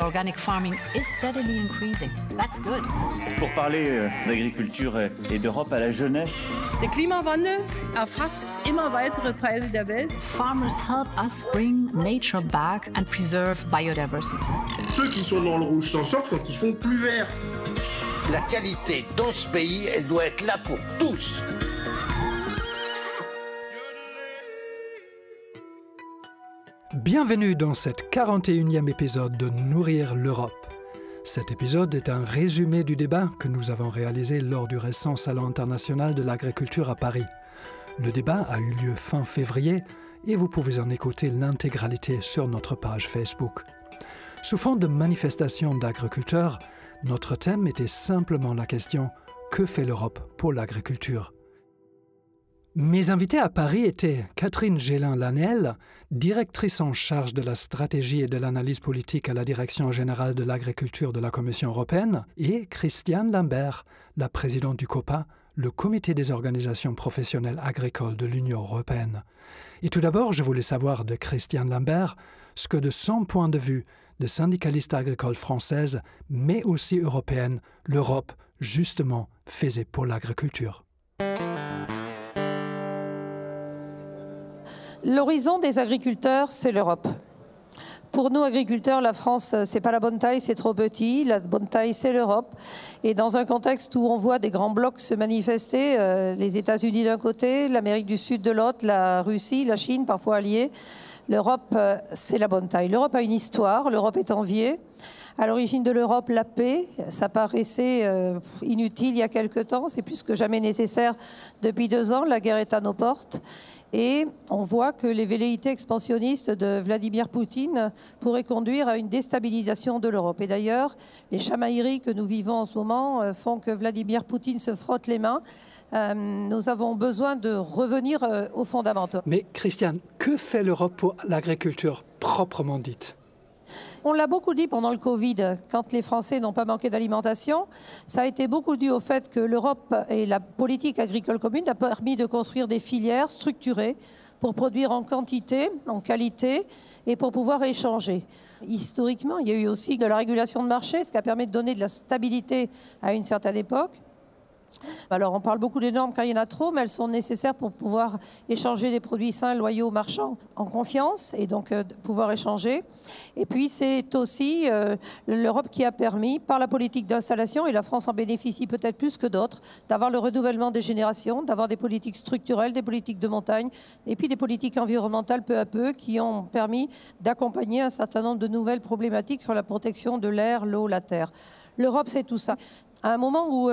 Organic farming is steadily increasing. That's good. Pour parler d'agriculture et d'Europe à la jeunesse. Der Klimawandel erfasst immer weitere Teile der Welt. Farmers help us bring nature back and preserve biodiversity. Ceux qui sont dans le rouge s'en sortent quand ils font plus vert. La qualité dans ce pays, elle doit être là pour tous. Bienvenue dans cet 41e épisode de Nourrir l'Europe. Cet épisode est un résumé du débat que nous avons réalisé lors du récent Salon international de l'agriculture à Paris. Le débat a eu lieu fin février et vous pouvez en écouter l'intégralité sur notre page Facebook. Sous fond de manifestations d'agriculteurs, notre thème était simplement la question « Que fait l'Europe pour l'agriculture ?» Mes invités à Paris étaient Catherine Gélin-Lanel, directrice en charge de la stratégie et de l'analyse politique à la Direction générale de l'agriculture de la Commission européenne, et Christiane Lambert, la présidente du COPA, le Comité des organisations professionnelles agricoles de l'Union européenne. Et tout d'abord, je voulais savoir de Christiane Lambert ce que, de son point de vue de syndicaliste agricole française, mais aussi européenne, l'Europe, justement, faisait pour l'agriculture. L'horizon des agriculteurs, c'est l'Europe. Pour nous, agriculteurs, la France, c'est pas la bonne taille, c'est trop petit. La bonne taille, c'est l'Europe. Et dans un contexte où on voit des grands blocs se manifester, les États-Unis d'un côté, l'Amérique du Sud de l'autre, la Russie, la Chine, parfois alliés, l'Europe, c'est la bonne taille. L'Europe a une histoire, l'Europe est enviée. À l'origine de l'Europe, la paix, ça paraissait inutile il y a quelque temps, c'est plus que jamais nécessaire depuis 2 ans, la guerre est à nos portes. Et on voit que les velléités expansionnistes de Vladimir Poutine pourraient conduire à une déstabilisation de l'Europe. Et d'ailleurs, les chamailleries que nous vivons en ce moment font que Vladimir Poutine se frotte les mains. Nous avons besoin de revenir aux fondamentaux. Mais Christiane, que fait l'Europe pour l'agriculture proprement dite ? On l'a beaucoup dit pendant le Covid, quand les Français n'ont pas manqué d'alimentation. Ça a été beaucoup dû au fait que l'Europe et la politique agricole commune a permis de construire des filières structurées pour produire en quantité, en qualité et pour pouvoir échanger. Historiquement, il y a eu aussi de la régulation de marché, ce qui a permis de donner de la stabilité à une certaine époque. Alors on parle beaucoup des normes quand il y en a trop, mais elles sont nécessaires pour pouvoir échanger des produits sains, loyaux, marchands en confiance et donc pouvoir échanger. Et puis c'est aussi l'Europe qui a permis, par la politique d'installation, et la France en bénéficie peut-être plus que d'autres, d'avoir le renouvellement des générations, d'avoir des politiques structurelles, des politiques de montagne, et puis des politiques environnementales peu à peu qui ont permis d'accompagner un certain nombre de nouvelles problématiques sur la protection de l'air, l'eau, la terre. L'Europe, c'est tout ça. À un moment où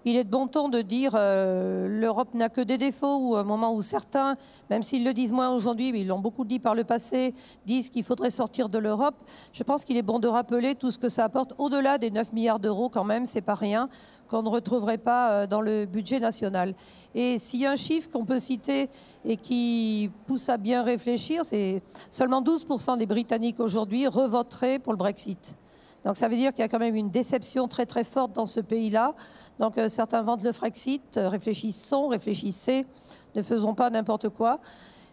il est de bon ton de dire l'Europe n'a que des défauts, ou à un moment où certains, même s'ils le disent moins aujourd'hui, mais ils l'ont beaucoup dit par le passé, disent qu'il faudrait sortir de l'Europe, je pense qu'il est bon de rappeler tout ce que ça apporte au-delà des 9 milliards d'euros quand même, c'est pas rien, qu'on ne retrouverait pas dans le budget national. Et s'il y a un chiffre qu'on peut citer et qui pousse à bien réfléchir, c'est seulement 12% des Britanniques aujourd'hui revoteraient pour le Brexit. Donc ça veut dire qu'il y a quand même une déception très très forte dans ce pays-là. Donc certains vantent le Frexit, réfléchissez, ne faisons pas n'importe quoi.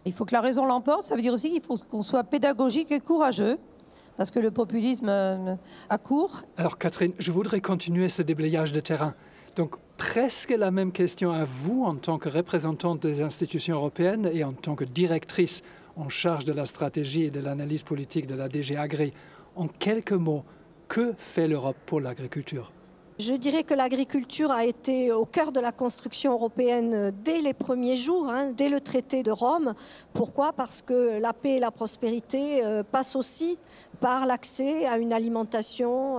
Il faut que la raison l'emporte, ça veut dire aussi qu'il faut qu'on soit pédagogique et courageux, parce que le populisme accourt. Alors Catherine, je voudrais continuer ce déblayage de terrain. Donc presque la même question à vous en tant que représentante des institutions européennes et en tant que directrice en charge de la stratégie et de l'analyse politique de la DG Agri. En quelques mots, que fait l'Europe pour l'agriculture ? Je dirais que l'agriculture a été au cœur de la construction européenne dès les premiers jours, dès le traité de Rome. Pourquoi ? Parce que la paix et la prospérité passent aussi par l'accès à une alimentation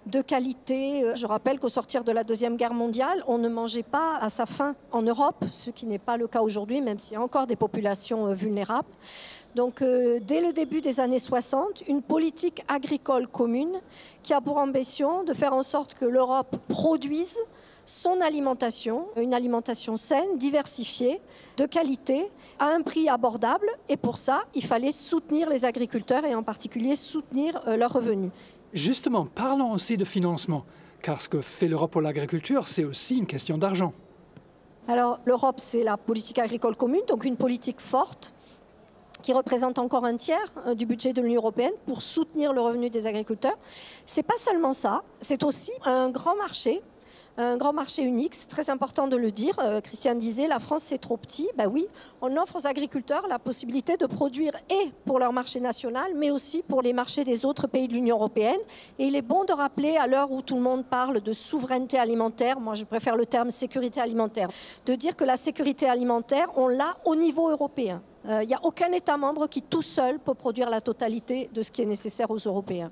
de qualité. Je rappelle qu'au sortir de la Deuxième Guerre mondiale, on ne mangeait pas à sa faim en Europe, ce qui n'est pas le cas aujourd'hui, même s'il y a encore des populations vulnérables. Donc, dès le début des années 60, une politique agricole commune qui a pour ambition de faire en sorte que l'Europe produise son alimentation, une alimentation saine, diversifiée, de qualité, à un prix abordable. Et pour ça, il fallait soutenir les agriculteurs et en particulier soutenir leurs revenus. Justement, parlons aussi de financement, car ce que fait l'Europe pour l'agriculture, c'est aussi une question d'argent. Alors, l'Europe, c'est la politique agricole commune, donc une politique forte, qui représente encore un tiers du budget de l'Union européenne pour soutenir le revenu des agriculteurs. C'est pas seulement ça, c'est aussi un grand marché unique, c'est très important de le dire. Christiane disait, la France c'est trop petit. Ben oui, on offre aux agriculteurs la possibilité de produire et pour leur marché national, mais aussi pour les marchés des autres pays de l'Union européenne. Et il est bon de rappeler, à l'heure où tout le monde parle de souveraineté alimentaire, moi je préfère le terme sécurité alimentaire, de dire que la sécurité alimentaire, on l'a au niveau européen. Il n'y a aucun État membre qui tout seul peut produire la totalité de ce qui est nécessaire aux Européens.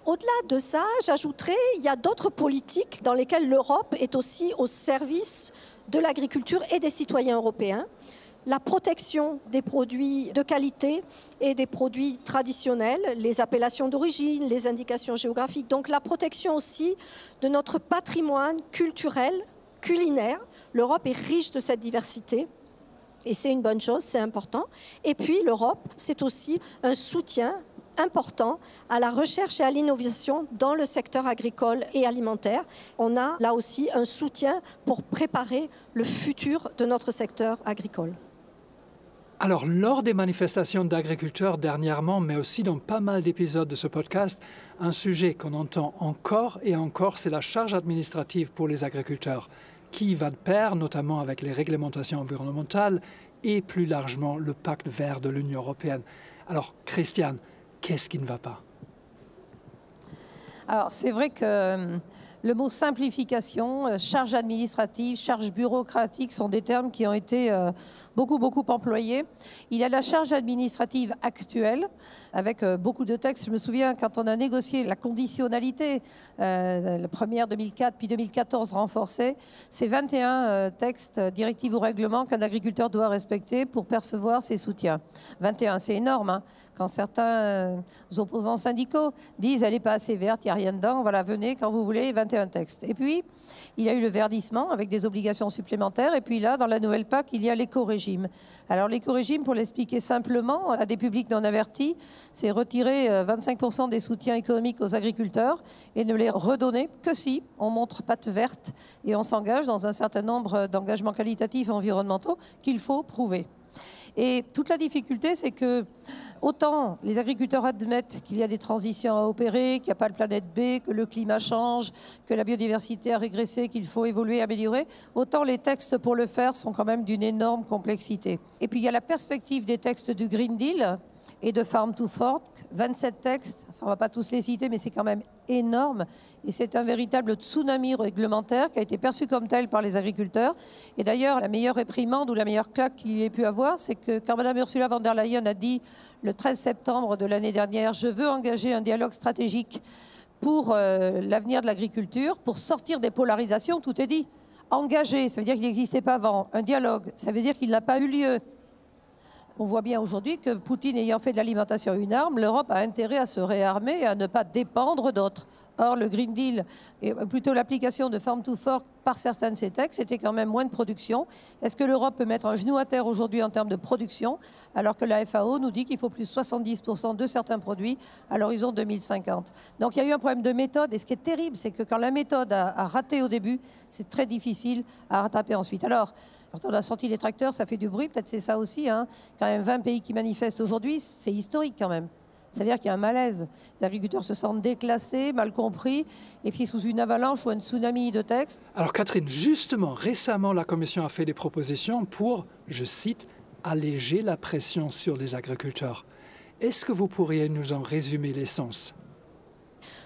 Au-delà de ça, j'ajouterais, il y a d'autres politiques dans lesquelles l'Europe est aussi au service de l'agriculture et des citoyens européens. La protection des produits de qualité et des produits traditionnels, les appellations d'origine, les indications géographiques. Donc la protection aussi de notre patrimoine culturel, culinaire. L'Europe est riche de cette diversité. Et c'est une bonne chose, c'est important. Et puis l'Europe, c'est aussi un soutien important à la recherche et à l'innovation dans le secteur agricole et alimentaire. On a là aussi un soutien pour préparer le futur de notre secteur agricole. Alors, lors des manifestations d'agriculteurs dernièrement, mais aussi dans pas mal d'épisodes de ce podcast, un sujet qu'on entend encore et encore, c'est la charge administrative pour les agriculteurs, qui va de pair notamment avec les réglementations environnementales et plus largement le pacte vert de l'Union européenne. Alors, Christiane, qu'est-ce qui ne va pas? Alors, c'est vrai que le mot simplification, charge administrative, charge bureaucratique sont des termes qui ont été beaucoup employés. Il y a la charge administrative actuelle avec beaucoup de textes. Je me souviens quand on a négocié la conditionnalité, la première 2004 puis 2014 renforcée, c'est 21 textes, directives ou règlements qu'un agriculteur doit respecter pour percevoir ses soutiens. 21, c'est énorme, hein. Quand certains opposants syndicaux disent elle n'est pas assez verte, il n'y a rien dedans, voilà, venez quand vous voulez, 21 textes. Et puis, il y a eu le verdissement avec des obligations supplémentaires. Et puis là, dans la nouvelle PAC, il y a l'éco-régime. Alors l'éco-régime, pour l'expliquer simplement à des publics non avertis, c'est retirer 25% des soutiens économiques aux agriculteurs et ne les redonner que si on montre patte verte et on s'engage dans un certain nombre d'engagements qualitatifs et environnementaux qu'il faut prouver. Et toute la difficulté, c'est que autant les agriculteurs admettent qu'il y a des transitions à opérer, qu'il n'y a pas de planète B, que le climat change, que la biodiversité a régressé, qu'il faut évoluer, améliorer, autant les textes pour le faire sont quand même d'une énorme complexité. Et puis il y a la perspective des textes du Green Deal et de Farm to Fork, 27 textes, enfin, on ne va pas tous les citer, mais c'est quand même énorme. Et c'est un véritable tsunami réglementaire qui a été perçu comme tel par les agriculteurs. Et d'ailleurs, la meilleure réprimande ou la meilleure claque qu'il ait pu avoir, c'est que quand Mme Ursula von der Leyen a dit le 13 septembre de l'année dernière, je veux engager un dialogue stratégique pour l'avenir de l'agriculture, pour sortir des polarisations, tout est dit. Engager, ça veut dire qu'il n'existait pas avant. Un dialogue, ça veut dire qu'il n'a pas eu lieu. On voit bien aujourd'hui que Poutine ayant fait de l'alimentation une arme, l'Europe a intérêt à se réarmer et à ne pas dépendre d'autres. Or, le Green Deal, et plutôt l'application de Farm to Fork par certains de ces textes, c'était quand même moins de production. Est-ce que l'Europe peut mettre un genou à terre aujourd'hui en termes de production, alors que la FAO nous dit qu'il faut plus 70% de certains produits à l'horizon 2050? Donc il y a eu un problème de méthode, et ce qui est terrible, c'est que quand la méthode a raté au début, c'est très difficile à rattraper ensuite. Alors, quand on a sorti les tracteurs, ça fait du bruit, peut-être c'est ça aussi, hein. Quand même 20 pays qui manifestent aujourd'hui, c'est historique quand même. Ça veut dire qu'il y a un malaise. Les agriculteurs se sentent déclassés, mal compris, et puis sous une avalanche ou un tsunami de textes. Alors Catherine, justement, récemment, la Commission a fait des propositions pour, je cite, alléger la pression sur les agriculteurs. Est-ce que vous pourriez nous en résumer l'essence ?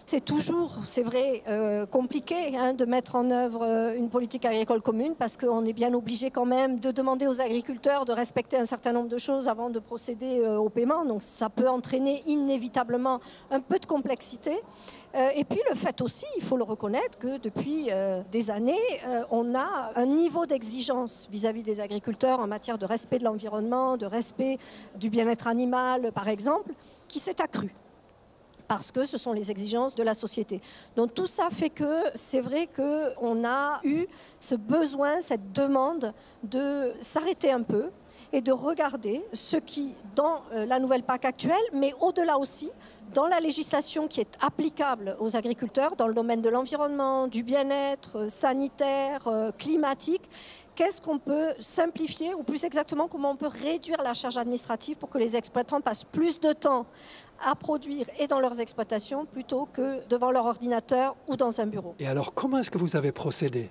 C'est toujours, c'est vrai, compliqué de mettre en œuvre une politique agricole commune parce qu'on est bien obligé quand même de demander aux agriculteurs de respecter un certain nombre de choses avant de procéder au paiement. Donc ça peut entraîner inévitablement un peu de complexité. Et puis le fait aussi, il faut le reconnaître, que depuis des années, on a un niveau d'exigence vis-à-vis des agriculteurs en matière de respect de l'environnement, de respect du bien-être animal, par exemple, qui s'est accru. Parce que ce sont les exigences de la société. Donc tout ça fait que c'est vrai qu'on a eu ce besoin, cette demande de s'arrêter un peu et de regarder ce qui, dans la nouvelle PAC actuelle, mais au-delà aussi, dans la législation qui est applicable aux agriculteurs, dans le domaine de l'environnement, du bien-être, sanitaire, climatique, qu'est-ce qu'on peut simplifier, ou plus exactement, comment on peut réduire la charge administrative pour que les exploitants passent plus de temps à produire et dans leurs exploitations plutôt que devant leur ordinateur ou dans un bureau. Et alors, comment est-ce que vous avez procédé?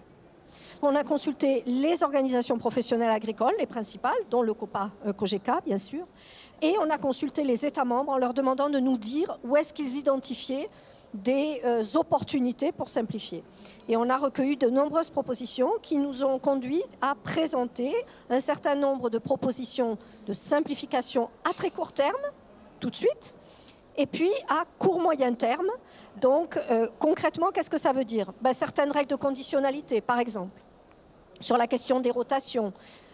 On a consulté les organisations professionnelles agricoles, les principales, dont le COPA-COGECA, bien sûr, et on a consulté les États membres en leur demandant de nous dire où est-ce qu'ils identifiaient des opportunités pour simplifier. Et on a recueilli de nombreuses propositions qui nous ont conduit à présenter un certain nombre de propositions de simplification à très court terme, tout de suite, et puis à court-moyen terme. Donc concrètement, qu'est-ce que ça veut dire? Certaines règles de conditionnalité, par exemple, sur la question des rotations,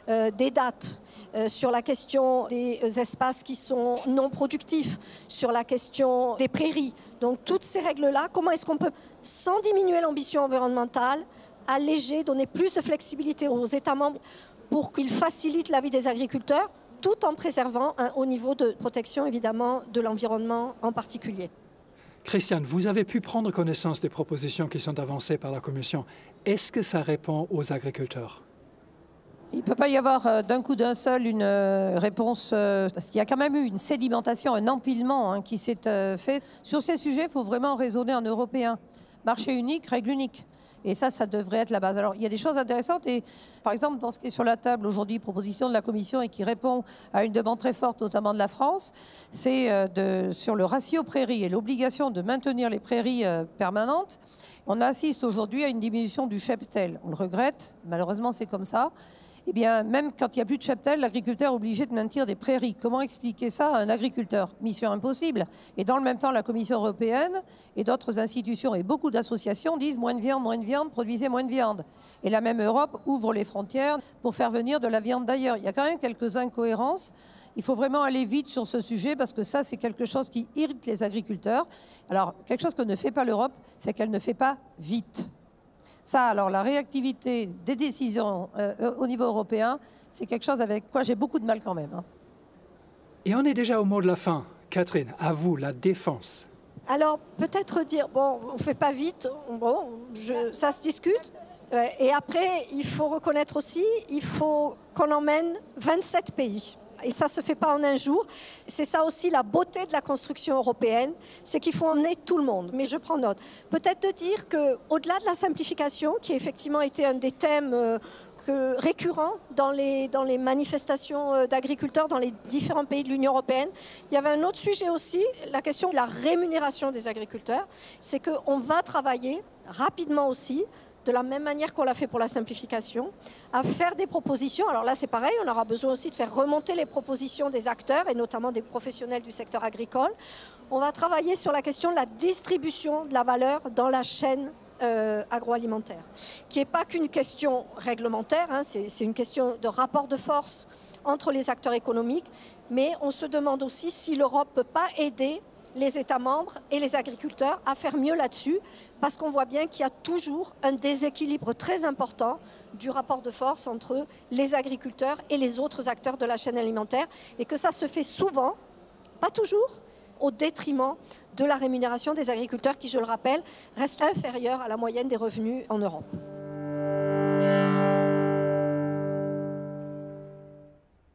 des dates, sur la question des espaces qui sont non productifs, sur la question des prairies. Donc toutes ces règles-là, comment est-ce qu'on peut, sans diminuer l'ambition environnementale, alléger, donner plus de flexibilité aux États membres pour qu'ils facilitent la vie des agriculteurs, tout en préservant un haut niveau de protection, évidemment, de l'environnement en particulier. Christiane, vous avez pu prendre connaissance des propositions qui sont avancées par la Commission. Est-ce que ça répond aux agriculteurs? Il ne peut pas y avoir d'un coup d'un seul une réponse, parce qu'il y a quand même eu une sédimentation, un empilement qui s'est fait. Sur ces sujets, il faut vraiment raisonner en européen. Marché unique, règle unique. Et ça devrait être la base. Alors, il y a des choses intéressantes. Et, par exemple, dans ce qui est sur la table aujourd'hui, proposition de la Commission et qui répond à une demande très forte, notamment de la France, c'est sur le ratio prairie et l'obligation de maintenir les prairies permanentes. On assiste aujourd'hui à une diminution du cheptel. On le regrette. Malheureusement, c'est comme ça. Eh bien, même quand il n'y a plus de cheptel, l'agriculteur est obligé de maintenir des prairies. Comment expliquer ça à un agriculteur? Mission impossible. Et dans le même temps, la Commission européenne et d'autres institutions et beaucoup d'associations disent moins de viande, produisez moins de viande. Et la même Europe ouvre les frontières pour faire venir de la viande d'ailleurs. Il y a quand même quelques incohérences. Il faut vraiment aller vite sur ce sujet parce que ça, c'est quelque chose qui irrite les agriculteurs. Alors, quelque chose que ne fait pas l'Europe, c'est qu'elle ne fait pas vite. Ça, alors la réactivité des décisions au niveau européen, c'est quelque chose avec quoi j'ai beaucoup de mal quand même. Et on est déjà au mot de la fin. Catherine, à vous, la défense. Alors, peut-être dire, bon, on ne fait pas vite, ça se discute. Et après, il faut reconnaître aussi, il faut qu'on emmène 27 pays. Et ça ne se fait pas en un jour. C'est ça aussi la beauté de la construction européenne, c'est qu'il faut emmener tout le monde. Mais je prends note. Peut-être de dire qu'au-delà de la simplification, qui a effectivement été un des thèmes récurrents dans les manifestations d'agriculteurs dans les différents pays de l'Union européenne, il y avait un autre sujet aussi, la question de la rémunération des agriculteurs. C'est qu'on va travailler rapidement aussi, de la même manière qu'on l'a fait pour la simplification, à faire des propositions. Alors là, c'est pareil, on aura besoin aussi de faire remonter les propositions des acteurs, et notamment des professionnels du secteur agricole. On va travailler sur la question de la distribution de la valeur dans la chaîne agroalimentaire, qui n'est pas qu'une question réglementaire, c'est une question de rapport de force entre les acteurs économiques, mais on se demande aussi si l'Europe ne peut pas aider les États membres et les agriculteurs à faire mieux là-dessus, parce qu'on voit bien qu'il y a toujours un déséquilibre très important du rapport de force entre les agriculteurs et les autres acteurs de la chaîne alimentaire, et que ça se fait souvent, pas toujours, au détriment de la rémunération des agriculteurs qui, je le rappelle, reste inférieure à la moyenne des revenus en Europe.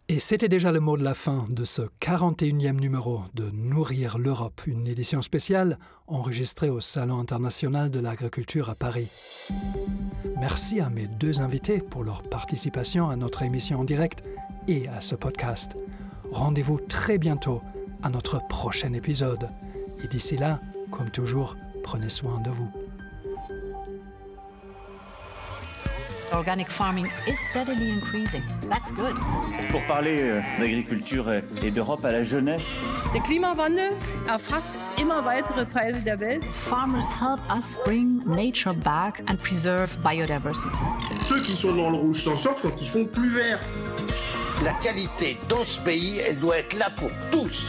Et c'était déjà le mot de la fin de ce 41e numéro de Nourrir l'Europe, une édition spéciale enregistrée au Salon international de l'agriculture à Paris. Merci à mes deux invités pour leur participation à notre émission en direct et à ce podcast. Rendez-vous très bientôt à notre prochain épisode. Et d'ici là, comme toujours, prenez soin de vous. Organic farming is steadily increasing. That's good. Pour parler d'agriculture et d'Europe à la jeunesse. Der Klimawandel erfasst immer weitere Teile der Welt. Farmers help us bring nature back and preserve biodiversity. Ceux qui sont dans le rouge s'en sortent quand ils font plus vert. La qualité dans ce pays, elle doit être là pour tous.